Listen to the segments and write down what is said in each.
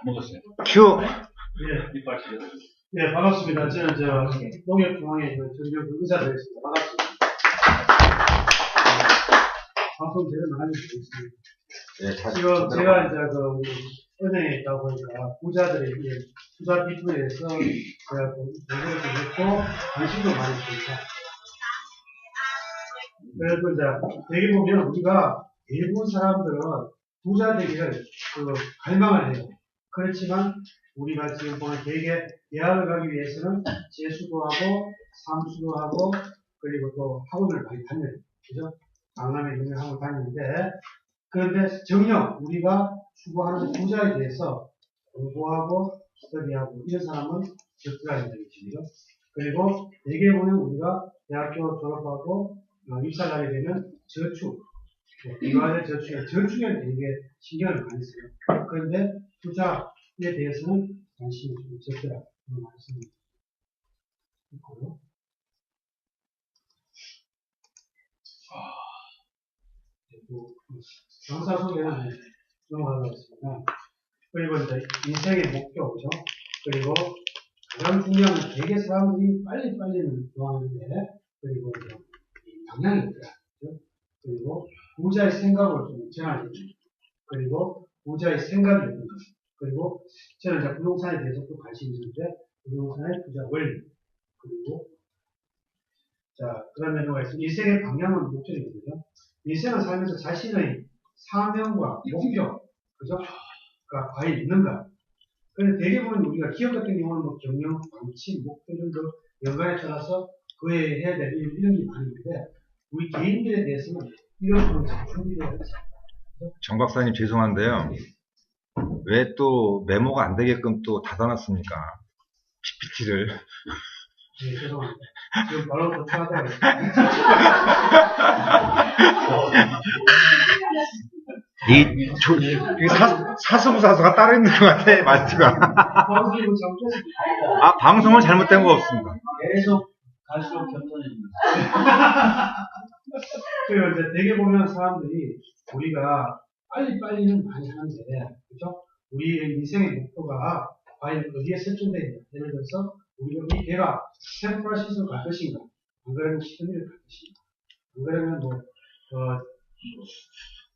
먹었어요. 큐. 네, 반갑습니다. 저는 농협중앙회 전국 의사되겠습니다. 반갑습니다. 방송 제대로 많이 듣고 있습니다. 네, 지금 제가 이제 은행에 있다 보니까 부자들의 투자 비중에 대해서 제가 공부를 좀 했고 관심도 많이 있습니다. 그래서 이제 대개 보면 우리가 대부분 사람들은 부자 되기를 갈망을 해요. 그렇지만 우리가 지금 보면 대개 대학을 가기 위해서는 재수도 하고 삼수도 하고 그리고 또 학원을 많이 다녀요. 그죠? 강남에 있는 학원을 다니는데 그런데 전혀 우리가 추구하는 부자에 대해서 공부하고 스터디하고 이런 사람은 적더라 는 얘기죠. 그리고 대개 보면 우리가 대학교 졸업하고 입사를 하게 되면 저축, 이화의 저축에 되게 신경을 많이 써요. 그런데 투자에 대해서는 관심이 좀 적더라 그런 말씀이 있고요. 그리고 강사 소개는 넘어가겠습니다. 그리고 이제 인생의 목표죠. 그리고 가장 중요한 건 되게 사람들이 빨리빨리는 좋아하는데 그리고 이제 방향이 있더라. 그리고 부자의 생각을 좀 전하는 것. 그리고 부자의 생각이 있는 것. 그리고 저는 이제 부동산에 대해서 또 관심이 있는데 부동산의 투자 원리. 그리고 자 그러면 뭐가 있어요? 인생의 방향은 목적이거든요. 인생을 살면서 자신의 사명과 목표, 그죠? 가 과연 있는가? 그런데 대개 보면 우리가 기업 같은 경우는 뭐 경영, 방침, 목표 정도 연관에 따라서 그에 해야 될 이런 게 많이 있는데 우리 개인들에 대해서는 이런 부분이 잘 준비되어 있어요. 정 박사님 죄송한데요. 왜 또 메모가 안 되게끔 또 닫아놨습니까? PPT를. 네, 죄송합니다. 지금 바로 도착하다가 사수부사수가 따로 있는 것 같아, 말투가. 방송은 잘못된 거 없습니다. 계속 갈수록 겸손해집니다. 그리고 이제 되게 보면 사람들이 우리가 빨리빨리는 많이 하는데, 그죠? 우리의 인생의 목표가 과연 어디에 설정되어 있냐. 예를 들어서, 우리가 이 배가 샌프란시스코로 갈 것인가, 안 그러면 시드니를 갈 것인가, 안 그러면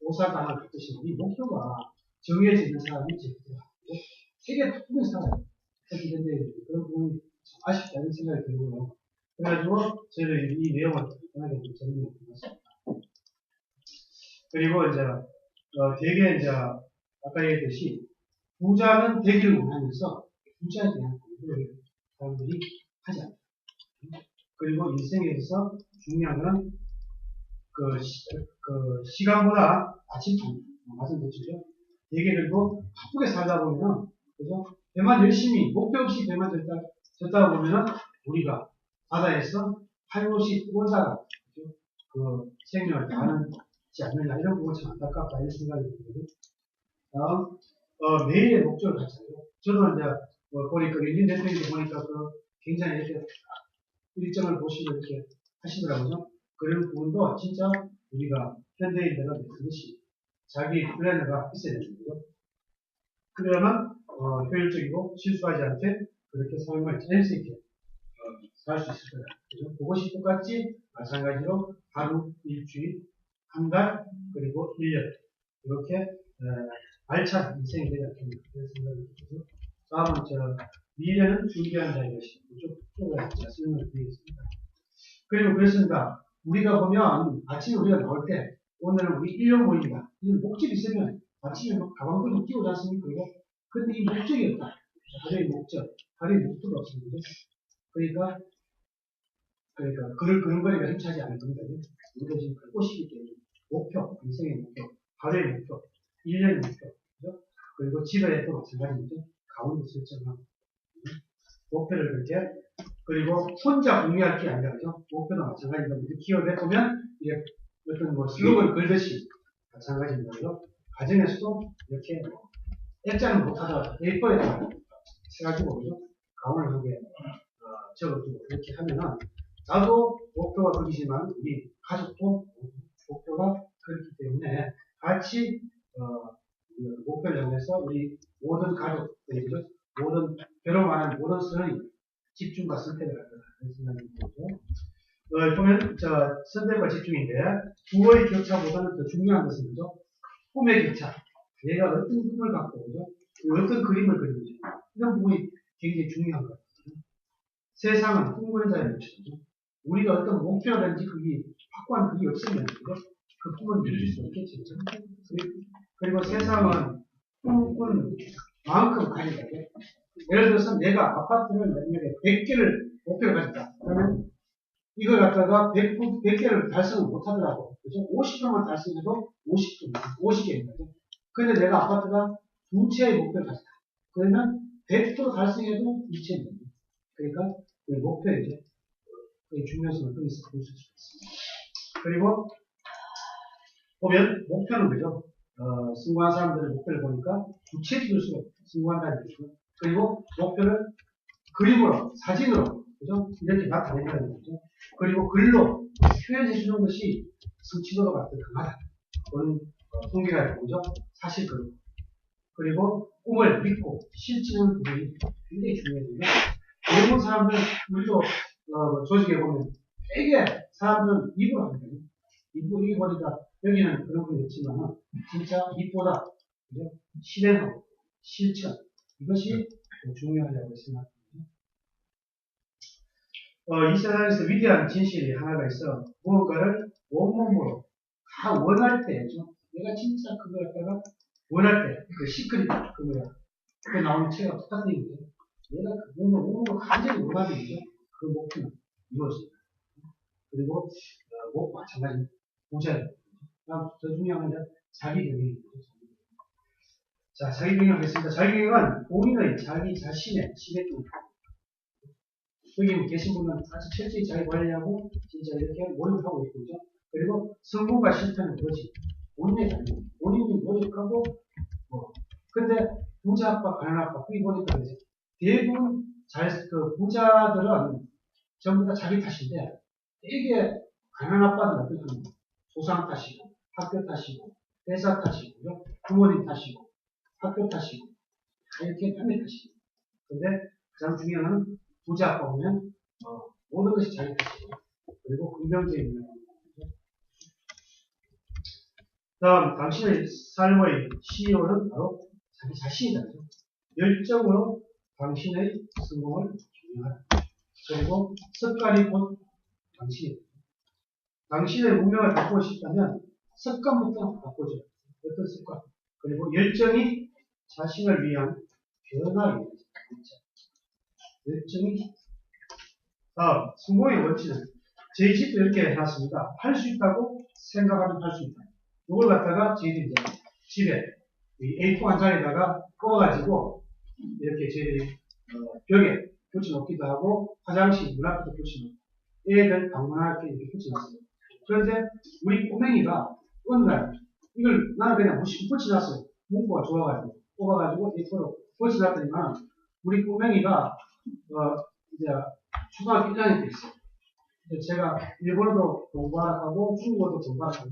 오사카를 갈 것인가. 이 목표가 정해져 있는 사람이 제일 세계 바쁘게 살아요. 그렇기 때문에 그런 부분이 참 아쉽다는 생각이 들고요. 그래가지고 저희는 이 내용을 간단하게 좀 정리해 드렸습니다. 그리고 이제 되게 이제 아까 얘기했듯이 부자는 되기를 원하면서 부자에 대한 공부를 사람들이 하지 않아요. 그리고 인생에 있어서 중요한 건 시간보다 아침통 말씀드렸죠. 되게 그리고 바쁘게 살다 보면 그죠? 배만 열심히 목표 없이 배만 졌다 보면은 우리가 바다에서 할못이 꼴다가 생명을 다하지 않느냐 이런 부분이 참 안타깝다 이런 생각이 들거든요. 다음 매일의 목적을 갖잖아요. 저도 이제 보니까 윤진 대통령도 보니까 굉장히 이렇게 일정을 보시고 이렇게 하시더라고요. 그런 부분도 진짜 우리가 현대인들은 그것이 자기 플래너가 있어야 되는 거죠. 그러면 효율적이고 실수하지 않게 그렇게 삶을 센스 있게 살 수 있을 거다. 그죠? 그것이 똑같이 마찬가지로 하루, 일주일, 한 달, 그리고 1년 이렇게 알찬 인생이 되지 않겠나 그런 생각이 들어서 다음은 미래는 준비한 자의 것이다. 쪽에 설명을 드리겠습니다. 그리고 그렇습니다. 우리가 보면 아침에 우리가 나올 때 오늘은 우리 1년 모임이다. 이런 목적이 있으면 아침에 가방도 좀 끼우지 않습니까? 근데 이 목적이 없다. 하루의 목표가 없습니다. 그러니까 그런 거리가 힘차지 않을 겁니다. 우리가 지금 꽃이기 때문에 목표, 인생의 목표, 하루의 목표, 1년의 목표, 그죠? 그리고 집에 또 마찬가지입니다. 가운데 설정하고 목표를 그렇게 그리고 혼자 공유할 게 아니라 그죠? 목표도 마찬가지입니다. 우리 기업에 보면 이게 어떤 슬로건을 걸듯이 마찬가지입니다. 그죠? 가정에서도 이렇게 액자는 못하다가 A4에다가 해가지고 그죠? 가운을 하게 적어두고 이렇게 하면은 나도 목표가 그리지만 우리 가족도 목표가 그렇기 때문에 같이 목표를 정해서 우리 모든 가족, 모든 괴로워하는 모든 선의 집중과 선택을 할 거다. 그런 생각이 들죠. 보면 선택과 집중인데 부의 격차보다는 더 중요한 것은 뭐죠? 꿈의 격차. 내가 어떤 꿈을 갖고 그죠? 어떤 그림을 그리는지 이런 부분이 굉장히 중요한 것 같아요. 세상은 꿈꾸는 자의 몫이죠. 우리가 어떤 목표라든지 그게 확고한 그게 없으면 그 꿈을 이룰 수 없겠죠. 그리고 세상은 꿈꾼 만큼 가진다. 예를 들어서 내가 아파트를 만약에 100개를 목표를 가졌다. 그러면 이걸 갖다가 100개를 달성을 못하더라고. 그죠? 50%만 달성해도 50개인 거죠. 근데 내가 아파트가 2채의 목표를 가졌다. 그러면 100% 달성해도 2채인 거죠. 그러니까 그 목표이죠. 그 중요성을 거기서 볼 수 있습니다. 그리고 보면 목표는 그죠? 승부한 사람들의 목표를 보니까 구체적일수록 승부한다는 거죠. 그리고 목표를 그림으로, 사진으로, 그죠? 이렇게 나타낸다는 거죠. 그리고 글로 표현해 주는 것이 성취도가 더 강하다. 그런 통계가 있고, 그죠? 사실그로. 그리고 꿈을 믿고 실천하는 부분이 굉장히 중요해요. 대부분 사람들, 우리도 조직에 보면 되게 사람들은 입으로 하거든요. 입이 보니까 여기는 그런 분이 없지만 진짜 입보다 그죠? 실행하고 실천 이것이 중요하다고 생각합니다. 이 세상에서 위대한 진실이 하나가 있어 무언가를 온몸으로 다 원할 때죠. 내가 진짜 그걸 갖다가 원할 때 그 시크릿 그거야. 그 나오는 책과 똑같은 얘기죠. 내가 그 온몸으로 완전히 원하는 거죠. 그 목표는 이루어집니다. 그리고 마찬가지 부자예요. 더 중요한 건 자기경영입니다. 자, 자기경영 하겠습니다. 자기경영은 본인의 자기 자신의 시대입니다. 여기 계신 분은 아주 철저히 자기 관리하고 진짜 이렇게 노력하고 있고, 그죠? 그리고 성공과 실패는 그렇지. 본인의 자기, 본인이 노력하고, 근데 부자 아빠, 가난 아빠, 그게 보니까 그러지. 대부분 부자들은 전부 다 자기 탓인데, 되게 가난 아빠들은 어떻게 합니까? 조상 탓이고, 학교 탓이고, 회사 탓이고, 부모님 탓이고, 학교 탓이고, 다 이렇게 남의 탓이고. 근데 가장 중요한 건 부자 아빠 보면, 모든 것이 자기 탓이고, 그리고 긍정적인 면이 있는 다음, 당신의 삶의 CEO는 바로 자기 자신이다. 열정으로 당신의 성공을 경영하라. 그리고 습관이 곧 당신입니다. 당신의 운명을 바꾸고 싶다면 습관부터 바꾸죠. 어떤 습관? 그리고 열정이 자신을 위한 변화입니다. 열정이 다음, 성공의 원칙은 제20도 이렇게 해놨습니다. 할 수 있다고 생각하면 할 수 있다. 이걸 갖다가 저희들이 이제 집에 A4 한 장에다가 꺼가지고 이렇게 저희들이 벽에 붙여놓기도 하고 화장실 문 앞에도 붙여놓고 애들 방문할 때 이렇게 붙여놨어요. 그런데 우리 꼬맹이가 어느 날 이걸 나는 그냥 무심 붙여놨어요. 문구가 좋아가지고 뽑아가지고 A4로 붙여놨더니만 우리 꼬맹이가 이제 초등학교 1학년 때 있어요. 제가 일본어도 공부하라 하고 중국어도 공부하라 하고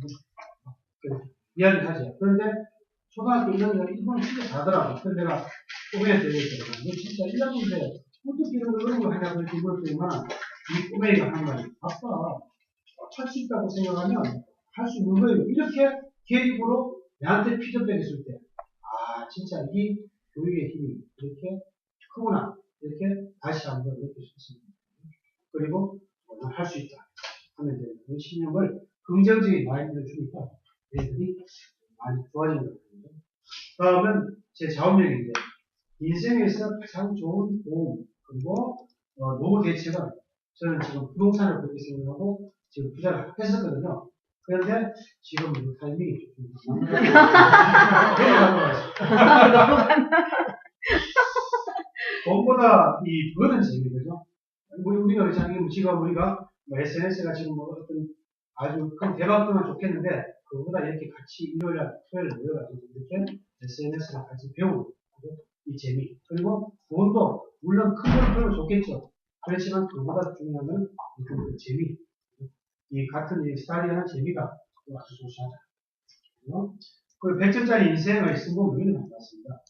이야기를 하죠. 그런데 초등학교 1학년 일본어 진짜 잘하더라고. 그래서 내가 꼬맹이한테 얘기했거든요. 너 진짜 1학년인데 어떻게 이런 걸 하냐고 이렇게 물었더니만 이 꼬맹이가 하는 말이 아빠 할 수 있다고 생각하면 할 수 있는 거예요. 이렇게 개입으로 내한테 피드백 했을 때 진짜 이 교육의 힘이 이렇게 크구나 이렇게 다시 한번 느낄 수 있습니다. 그리고 할 수 있다 하면 되는 그런 신념을 긍정적인 마인드를 주니까 얘들이 많이 좋아지는 것 같아요. 다음은 제 좌우명인데 인생에서 가장 좋은 보험 그리고 노후 대책은 저는 지금 부동산을 그렇게 생각하고 지금 투자를 했었거든요. 그런데 지금 타이밍이 좀 돈보다 이 버는 재미죠. 우리가 지금 우리가 SNS가 지금 어떤 아주 큰 대박도면 좋겠는데 그거보다 이렇게 같이 일요일날 토요일 모여가지고 이렇게 SNS를 같이 배우는 이 재미 그리고 돈도 물론 큰 걸 배우면 좋겠죠. 그렇지만 그보다 중요한 건 그 재미 이 같은 이 스타일이 하는 재미가 아주 소소하다. 그 100점짜리 인생의 승부는 이렇게 나왔습니다.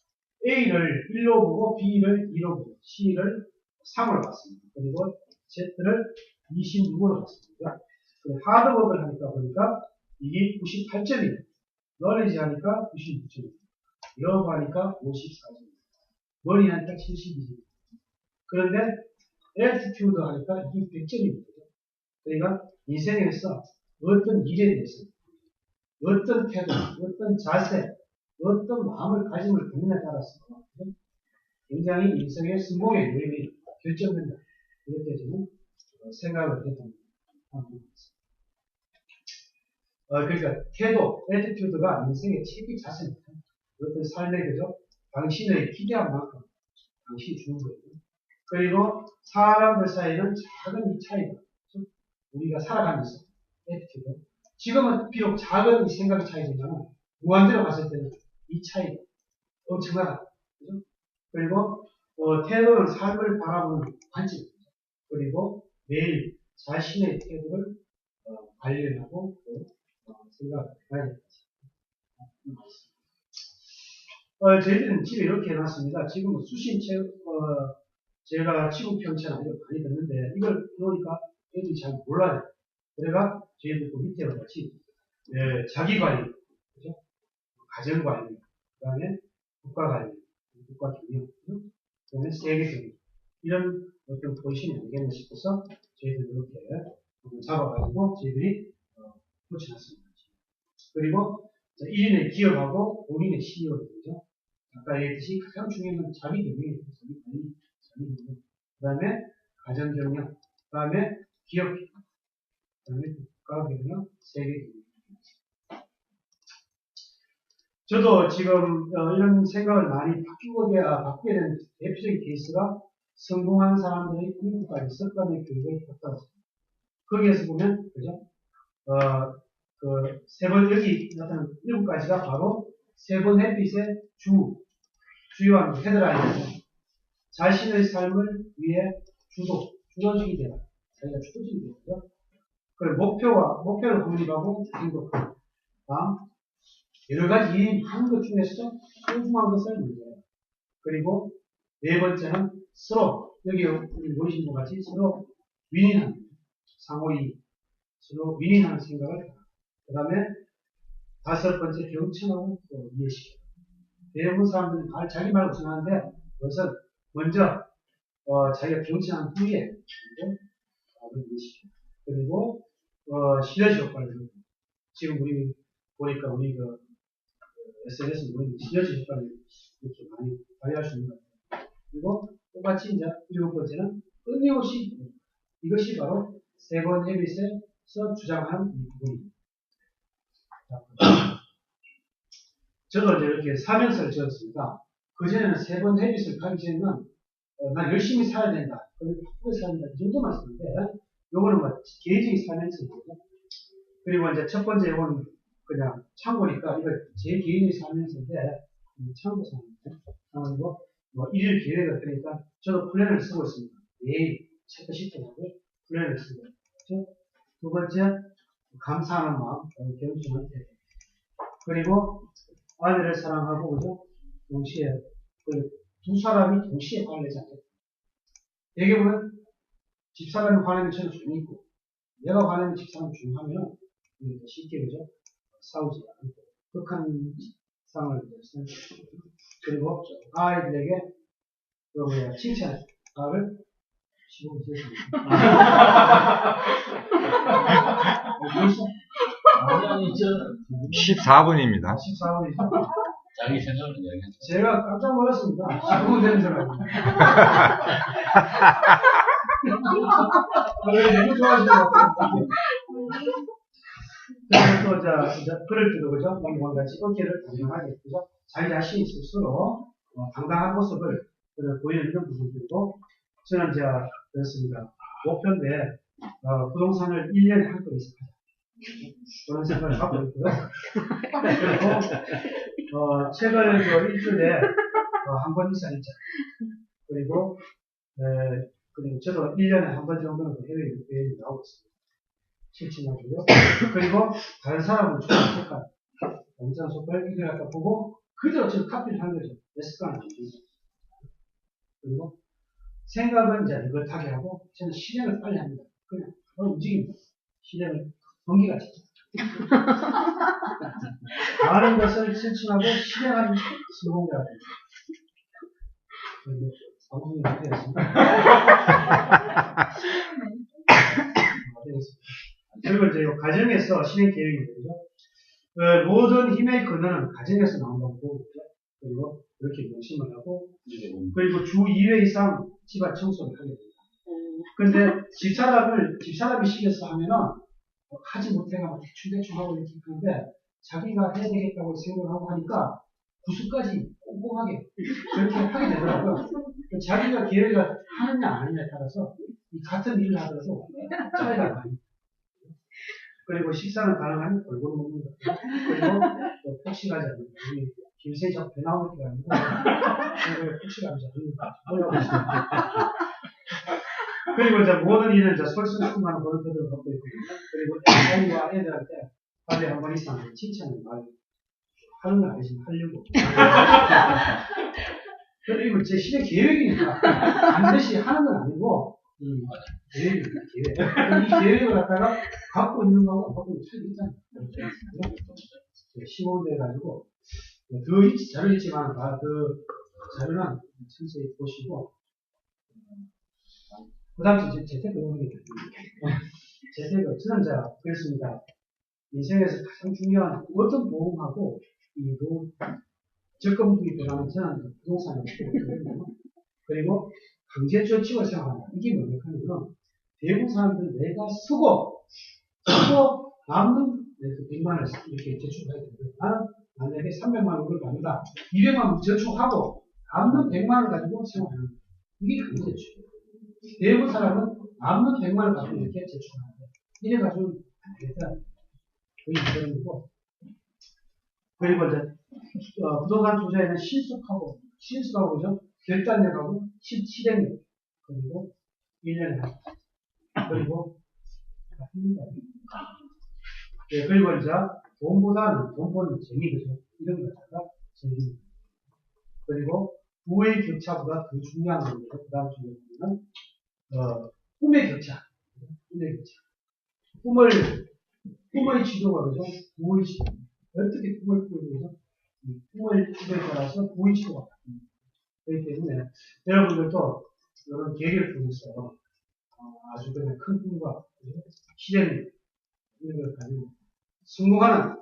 A를 1로 보고 B를 2로 보고 C를 3으로 봤습니다. 그리고 Z를 26으로 봤습니다. 하드워크를 하니까 보니까 이게 98점이에요. 너리지 하니까 96점입니다. 영어 하니까 54점입니다. 머리 하니까 72점입니다. 그런데 애티튜드 하니까 이게 100점입니다. 그러니까 인생에서 어떤 일에 대해서 어떤 태도, 어떤 자세, 어떤 마음을 가짐을 갖느냐에 따라서 굉장히 인생의 성공의 요인이 결정된다. 이렇게 저는 생각을 했던 겁니다. 그러니까 태도, 애티튜드가 인생의 최기 자세입니다. 어떤 삶의 그죠? 당신의 기대한 만큼 당신이 주는 거예요. 그리고 사람들 사이에는 작은 이 차이가 우리가 살아가면서 애티튜드 지금은 비록 작은 이 생각의 차이지만 무한대로 봤을 때는 이 차이가 엄청나다. 그죠? 그리고 태도는 삶을 바라보는 관점입니다. 그리고 매일 자신의 태도를 관리하고 생각해야 됩니다. 저희들은 집에 이렇게 해놨습니다. 지금 제가 지구 편찬을 많이 듣는데 이걸 보니까 애들이 잘 몰라요. 그래가 저희들 그 밑에 같이 자기관리, 그죠? 가정관리, 그 다음에 국가관리, 국가경영, 그 다음에 세계경영 이런 어떤 포지션이 아니겠나 싶어서 저희들 이렇게 잡아가지고 저희들이 붙여놨습니다. 그리고 1인의 기업하고 본인의 CEO죠. 아까 얘기했듯이 가장 중요한 건 자기 경영이에요. 자기 관리, 자기 경영. 그 다음에 가정 경영, 그 다음에 기업 경영, 그 다음에 국가 경영, 세계 경영. 저도 지금 이런 생각을 많이 바꾸게 된 대표적인 케이스가 성공한 사람들의 미국까지 습관의 교육에 가까웠습니다. 거기에서 보면, 그죠? 여기 나타난 7가지가 바로 3번 햇빛의 주요한 헤드라인이죠. 자신의 삶을 위해 주도적이 되라. 자기가 주도적이 되죠. 그리고 목표를 확립하고 행동하라. 다음, 여러 가지 일이 하는 것 중에서 소중한 것을 문제해요. 그리고 4번째는 서로, 여기 보이신 것 같이 서로 윈윈하는, 상호이, 서로 윈윈하는 생각을 해라. 그 다음에 5번째 경청하고 또 이해시켜요. 대부분 사람들이 자기 말고 생각하는데 그것은 먼저 자기가 경청한 후에 이해시켜요. 그리고 시너지 효과를 해요. 지금 우리 보니까 우리 SNS 우리 시너지 효과를 이렇게 많이 발휘할 수 있는 것 같아요. 그리고 똑같이 이제 7번째는 끊임없이 이것이 바로 3번 헤빗에서 주장하는 이 부분입니다. 저도 이제 이렇게 사면서를 지었습니다. 그전에는 3번 헤빗을 가기 전에는 난 열심히 살아야 된다. 그리고 바쁘게 살아야 된다. 이 정도만 썼는데 요거는 뭐 개인적인 사면서입니다. 그리고 이제 첫 번째 요거는 그냥 참고니까 이거 제 개인의 사면서인데 참고 사면서 그리고 뭐 일일 계획을 그러니까 저도 플랜을 쓰고 있습니다. 매일 체크시트하고 플랜을 쓰고 있죠. 두 번째 감사하는 마음, 경중한 태도. 그리고 아내를 사랑하고 그죠? 동시에 두 사람이 동시에 화를 내지 않겠다. 대개 보면 집사람이 화내면 저는 조용히 있고 내가 화내면 집사람이 조용하면 쉽게 그죠? 싸우지 않고 극한 상황을 그리고 아이들에게 칭찬을 시고 있습니다. 아니, 14분입니다. 14분이죠. 자기 생각을 이야기했어. 제가 깜짝 놀랐습니다. 15분 되는 줄 알고. 너무 좋아하시는 것 같아요. 그래서 또, 그럴 때도, 그죠? 같이 어깨를 당당하게, 그죠? 자기 자신이 스스로 당당한 모습을 보이는 이런 부분들이고, 저는 그렇습니다. 목표인데, 부동산을 1년에 한 건 이상 하자. 그런 생각을 하고 있고요. 그리고, 책을 일주일에 한 번 이상 읽자. 그리고 저도 1년에 한 번 정도는 해외에 나오고 있습니다. 실천하고요. 그리고 다른 사람은 좋은 색깔, 연장 속발 이걸 갖다 보고 그대로 지금 카피를 하는 거죠. 레스가 안 주죠. 그리고 생각은 이제 느긋하게 하고 저는 실행을 빨리 합니다. 그냥 바로 움직입니다. 실행을 번개같이. 아는 것을 실천하고 실행하는 성공자가 됩니다. 그리고 방송이 못하겠습니다. 그리고 이제 가정에서 실행 계획이 되죠. 모든 힘의 근원은 가정에서 나온다고 보고 있죠. 그리고 이렇게 명심을 하고 그리고 주 2회 이상 집안 청소를 하게 됩니다. 근데 집사람이 시켜서 하면은 하지 못해가 대충 하고 이렇게 하는데 자기가 해야 되겠다고 생각하고 하니까 구수까지 꼼꼼하게 그렇게 하게 되더라고요. 자기가 계획을 하느냐 안 하느냐에 따라서 이 같은 일을 하더라도 차이가 많이. 그리고 식사는 가능하면 골고루 먹는 것. 그리고 또 폭식하지 않는 것. 김세적 배 나오는 게 아니고 폭식하지 않는 것. 그리고 이제 모든 일은 이제 솔선수범하는 버릇들을 갖고 있거든요. 그리고 아이와 애들한테 하루에 한 번 이상 칭찬을 많이 하는 건 아니지만 하려고. 그리고 제 실행 계획이니까 반드시 하는 건 아니고 계획입니다. 계획. 이 계획을 갖다가 갖고 있는 거하고 안 갖고 있는 차이가 있잖아요. 시범돼 가지고 더 자료 있지만 그 자료는 천천히 보시고. 그 다음에 재테크 노동이 재테크, 저는 그랬습니다. 인생에서 가장 중요한 어떤 보험하고 이 적금이 들어가는 저는 부동산을 쓰거든요. 그리고 강제저축을 생각한다. 이게 뭡니까? 대부분 사람들은 내가 쓰고 남는 100만 원을 이렇게 저축을 해야 되는데 나는 만약에 300만 원을 받는다. 200만 원 저축하고 남는 100만 원 가지고 생활하는 거예요. 이게 강제저축이에요. 대부분 사람은 남는 100만 원 가지고 이렇게 저축하는데 이래가지고 안 되겠다. 거의 이런 거고. 그리고 이제 부동산 투자에는 신속하고 그죠? 결단력하고 실행력 그리고 1년에 그리고 네, 그리고 이제 돈보다는 돈 버는 재미 그죠? 이런 거 갖다가 재미 그리고 부의 격차보다 더 중요한 건데 그 다음 중요한 거는 꿈의 격차. 꿈의 지도가 그죠? 부의 지도. 어떻게 꿈을 꾸고 이 꿈의 지도에 따라서 부의 지도가 바뀝니다. 그렇기 때문에 여러분들도 이런 계기를 통해서 아주 그냥 큰 꿈과 실행 이런 걸 가지고 성공하는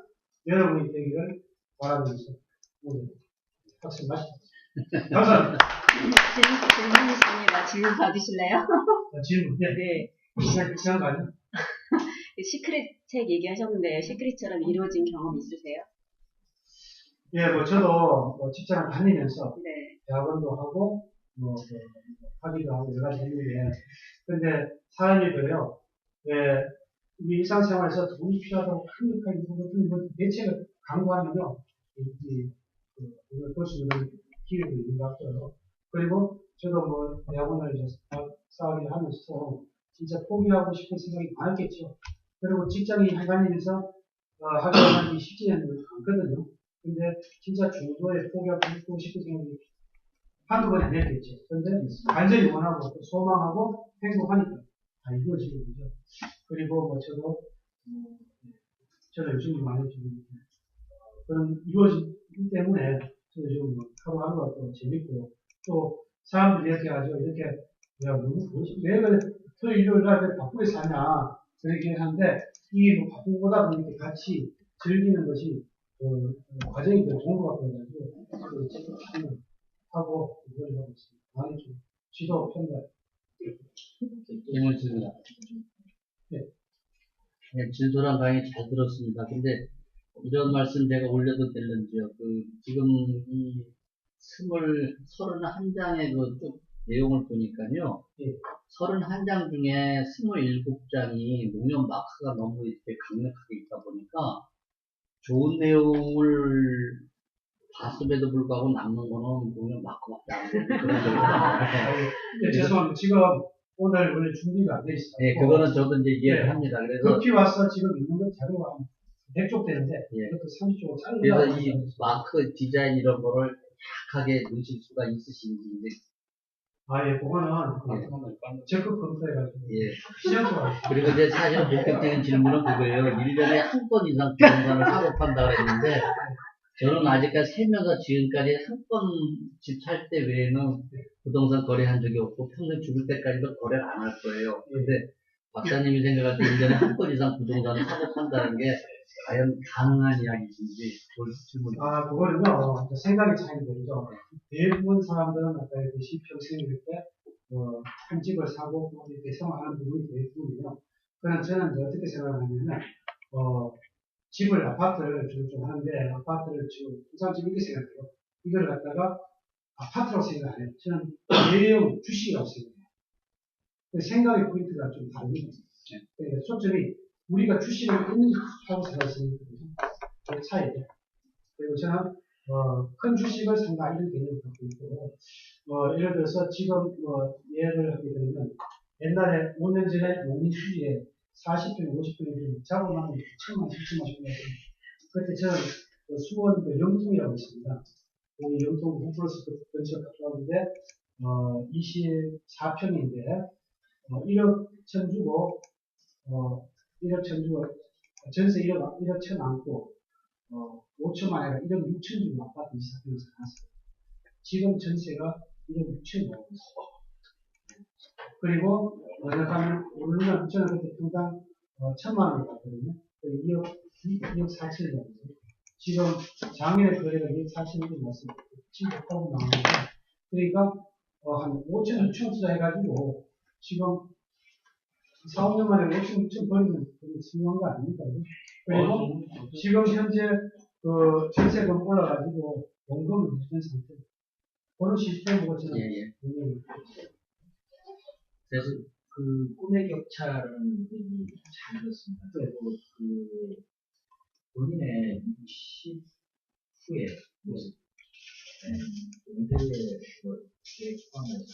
여러분이 되기를 바라면서 오늘 학생 마치겠습니다. 감사합니다. 질문 있습니다. 질문 받으실래요? 질문. 네. 시간 가요? 시크릿 책 얘기하셨는데 시크릿처럼 이루어진 경험 있으세요? 예, 저도 직장을 다니면서 네. 대학원도 하고 학위도 하고 여러 가지 했는데 근데 사람이 그래요. 예, 우리 일상생활에서 돈이 필요하다고 하니까 이런 대책을 강구하면요 이걸 볼 수 있는 기회도 있는 것 같고요. 그리고 저도 대학원을 이제 사업을 하면서 진짜 포기하고 싶은 생각이 많았겠죠. 그리고 직장이 다니면서 학교를 한 지 쉽지 않거든요. 근데 진짜 중도에 포기하고 싶은 생각이 한두 번이 아니었겠죠. 근데 완전히 원하고 또 소망하고 행복하니까 다 이루어지는 거죠. 그리고 저도 요즘 많이 좀 그런 이루어지기 때문에 저도 좀 하루하루가 또 재밌고 또 사람들이 이렇게 하죠. 이렇게 야 너무 왜 그래 토요일 일요일 날 바쁘게 사냐 그렇게 하는데 이 바쁜 거다 보니까 같이 즐기는 것이 과정이 더 좋은 것 같아가지고 지금 하고 이걸 하고 있습니다. 많이 좀 지도 편달. 고맙습니다. 네. 네, 진솔한 강의 잘 들었습니다. 근데 이런 말씀 제가 올려도 될런지요. 지금 이 31장의 쭉 내용을 보니까요. 네. 31장 중에 27장이 농협 마크가 너무 이렇게 강력하게 있다 보니까 좋은 내용을 봤음에도 불구하고 남는 거는 농협 마크밖에 안 되는 그런 거예요. 네, 죄송합니다. 지금 오늘 준비가 안 돼 있어요. 네, 그거는 저도 이제 이해를 합니다. 그래서 급히 와서 지금 있는 건 자료가 100쪽 되는데, 예. 이것도 30쪽으로 그래서 잘라서. 이 마크 디자인 이런 거를 약하게 넣으실 수가 있으신지, 이제, 예, 그거는 적극 검토해가지고. 예. 시장적으로. 그리고 이제 사실 본격적인 질문은 그거예요. 1년에 한 건 이상 부동산을 사고 판다 그랬는데, 저는 아직까지 살면서 지금까지 한 번 집 살 때 외에는 부동산 거래한 적이 없고, 평생 죽을 때까지도 거래를 안 할 거예요. 근데 박사님이 생각할 때 1년에 한 건 이상 부동산을 사고 판다는 게 과연 가능한 이야기인지 질문. 그거는요, 생각이 차이가 되죠. 대부분 사람들은 아까 얘기했듯이 평생 이렇게, 한 집을 사고, 이렇게 생활하는 부분이 대부분이에요. 그러나 저는 이제 어떻게 생각하냐면, 집을, 아파트를 주로 좀 하는데, 아파트를 지금, 우선 지금 이렇게 생각해요. 이걸 갖다가 아파트라고 생각 안 해요. 저는 대형 주식이라고 생각해요. 그 생각의 포인트가 좀 다릅니다. 그러니까 초점이 우리가 주식을 있는 하고 생각했으니까, 그 차이죠. 그리고 저는, 큰 주식을 산다, 이런 개념을 갖고 있고, 예를 들어서 지금, 예를 하게 되면, 옛날에 5년 전에 농민 수지에 40평, 50평이 작업하면 7만, 7만, 10만. 그때 저는 수원 영통이라고 있습니다. 그 영통 후플러스 근처에 가까운데, 24평인데, 1억 천 주고, 1억 천 주고, 전세 1억 천 안고, 5천만 원에 1억 6천 주고 아파트 24평에서 살았어요. 지금 전세가 1억 6천이 나오고 있어요. 그리고, 약간, 오르면, 저는 그때 평당, 1,000만 원을 받거든요. 2억 4천이 나오죠. 지금, 작년에 거래가 2억 4천이 났습니다. 지금 가까운 나오는데, 그러니까, 한 5천, 6천 투자해가지고, 지금, 4, 5년 만에 5천, 6천 벌리면 중요한 거 아닙니까? 그리고, 지금 현재, 전세금 올라가지고, 원금을 내주는 상태. 그런 시스템 보고 저는, 예. 그래서 그 꿈의 격차라는 얘기 잘 들었습니다. 그리고 그 본인의 60 후에 모습, 은퇴의 계획 포함해서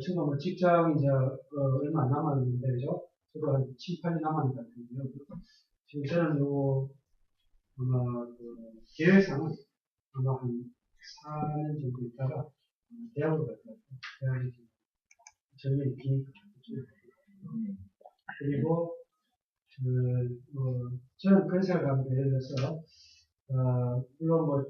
제가 직장이 이제, 얼마 안 남았는데, 그죠? 저도 한 7, 8년 남았는 것 같은데요. 지금 저는 아마, 계획상은 아마 한 4년 정도 있다가, 대학으로 갈 것 같아요. 대학이 전년이 기니까. 그리고, 저는 그런 생각을 하는데, 예를 들어서, 물론